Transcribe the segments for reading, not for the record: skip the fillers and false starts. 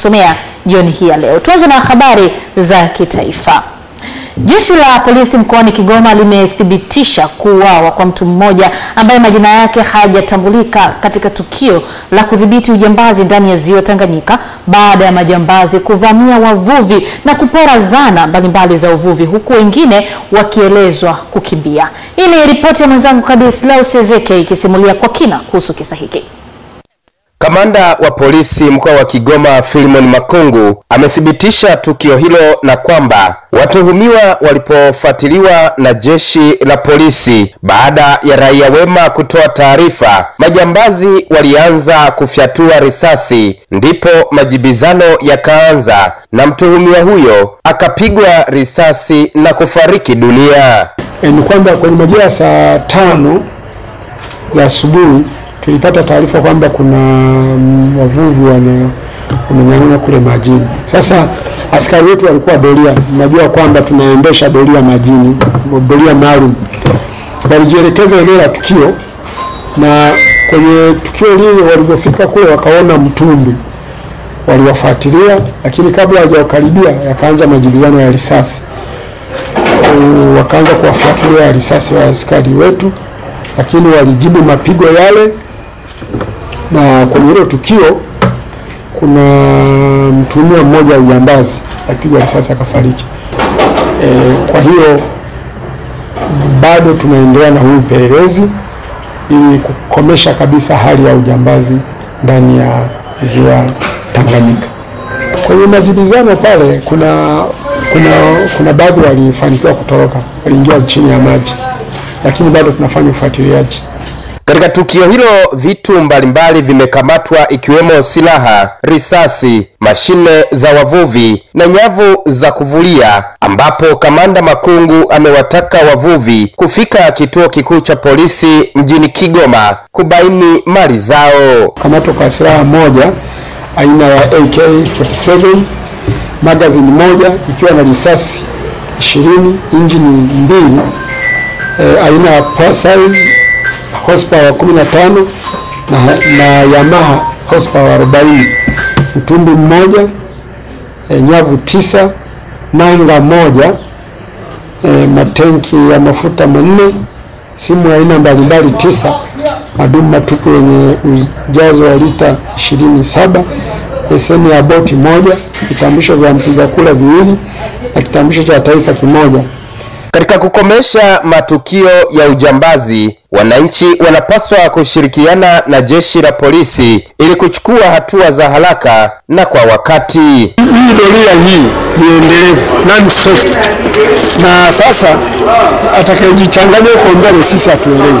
kukusomea jioni hii ya leo. Tuanze na habari za kitaifa. Jeshi la polisi mkoani Kigoma limethibitisha kuuawa kwa mtu mmoja ambaye majina yake hayajatambulika katika tukio la kudhibiti ujambazi ndani ya ziwa Tanganyika baada ya majambazi kuvamia wavuvi na kupora zana mbalimbali za uvuvi, huku wengine wakielezwa kukimbia. Hii ni ripoti ya mwenzangu Kadislaus Ezekiel ikisimulia kwa kina kuhusu kisa hiki. Kamanda wa polisi mkoa wa Kigoma Philemon Makungu amethibitisha tukio hilo na kwamba watuhumiwa walipofuatiliwa na jeshi la polisi baada ya raia wema kutoa taarifa, majambazi walianza kufyatua risasi, ndipo majibizano yakaanza na mtuhumiwa huyo akapigwa risasi na kufariki dunia. Ni kwamba kwenye majira saa 5 za asubuhi tulipata taarifa kwamba kuna wavuvi wamenyang'anya kule majini. Sasa askari wetu walikuwa doria, najua kwamba tunaendesha doria majini, doria maalum. Walijielekeza eneo la tukio, na kwenye tukio lile walipofika kule wakaona mtumbwi. Waliwafuatilia, lakini kabla hawajakaribia yakaanza majibizano ya risasi. Wakaanza kuwafuatilia risasi wa askari wetu, lakini walijibu mapigo yale. Na kwenye hilo tukio kuna mtuhumiwa mmoja ujambazi alipigwa risasi akafariki. Kwa hiyo bado tunaendelea na huu upelelezi ili kukomesha kabisa hali ya ujambazi ndani ya ziwa Tanganyika. Kwenye majibizano pale kuna baadhi walifanikiwa kutoroka, waliingia chini ya maji, lakini bado tunafanya ufuatiliaji. Katika tukio hilo vitu mbalimbali vimekamatwa ikiwemo silaha, risasi, mashine za wavuvi na nyavu za kuvulia, ambapo Kamanda Makungu amewataka wavuvi kufika kituo kikuu cha polisi mjini Kigoma kubaini mali zao. Kamatwa kwa silaha moja aina ya AK-47, magazine moja ikiwa na risasi 20, injini 2 aina ya Purcell horsepower 15 na Yamaha horsepower 40, mtumbi mmoja, nyavu 9, nanga moja, matenki ya mafuta 4, simu aina mbalimbali 9, madumu matupu yenye ujazo wa lita 27, leseni ya boti moja, kitambulisho za mpiga kura 2 na kitambulisho cha taifa 1. Katika kukomesha matukio ya ujambazi, wananchi wanapaswa kushirikiana na jeshi la polisi ili kuchukua hatua za haraka na kwa wakati. Hii doria hii ni endelevu, non-stop. Na sasa atakayejichanganya huko mbele sisi hatuelewi.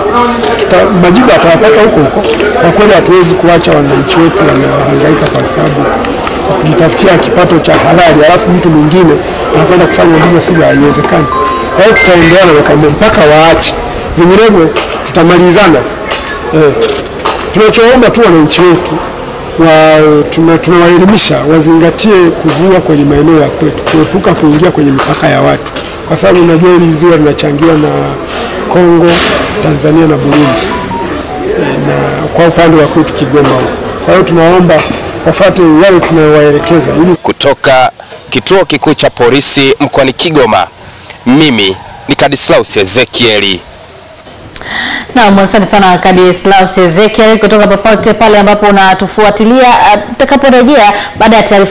Majibu atapata huko. Kwa kweli hatuwezi kuacha wananchi wetu wanahangaika kwa sababu kujitafutia kipato cha halali, alafu mtu mwingine anakwenda kufanya hivyo, sivyo, haiwezekani. Kwa hiyo tutaendelea na mpaka waache. Vinginevyo tutamalizana. Tunachoomba tu wananchi wetu tunawaelimisha wazingatie kuvua kwenye maeneo ya kwetu, kuepuka kuingia kwenye mipaka ya watu, kwa sababu unajua hili ziwa linachangiwa na Kongo, Tanzania na Burundi, na kwa upande wa kwetu Kigoma. Kwa hiyo tunaomba wafuate yale tunayowaelekeza. Kutoka kituo kikuu cha polisi mkoani Kigoma, mimi ni Kadislaus Ezekiel. Naam, asante sana Kadislaus Ezekiel kutoka popote pale ambapo unatufuatilia. Tutakaporejea baada ya taarifa